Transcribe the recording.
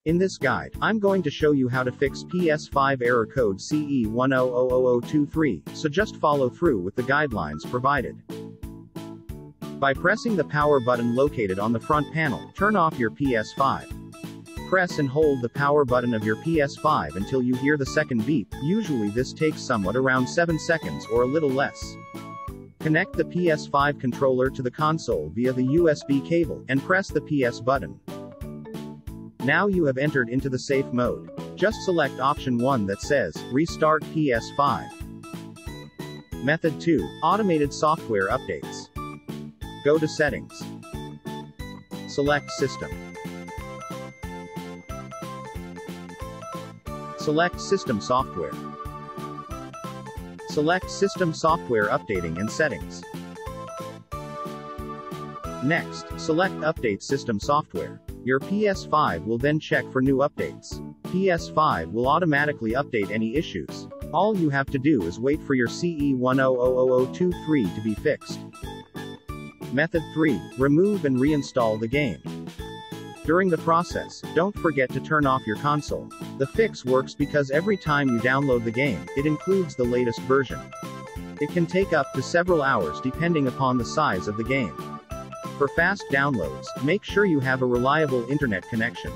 In this guide, I'm going to show you how to fix PS5 error code CE-100002-3, so just follow through with the guidelines provided. By pressing the power button located on the front panel, turn off your PS5. Press and hold the power button of your PS5 until you hear the second beep. Usually this takes somewhat around 7 seconds or a little less. Connect the PS5 controller to the console via the USB cable, and press the PS button. Now you have entered into the safe mode. Just select option 1 that says, Restart PS5. Method 2, Automated Software Updates. Go to Settings. Select System. Select System Software. Select System Software Updating and Settings. Next, select Update System Software. Your PS5 will then check for new updates. PS5 will automatically update any issues. All you have to do is wait for your CE-100002-3 to be fixed. Method 3, remove and reinstall the game. During the process, don't forget to turn off your console. The fix works because every time you download the game, it includes the latest version. It can take up to several hours depending upon the size of the game. For fast downloads, make sure you have a reliable internet connection.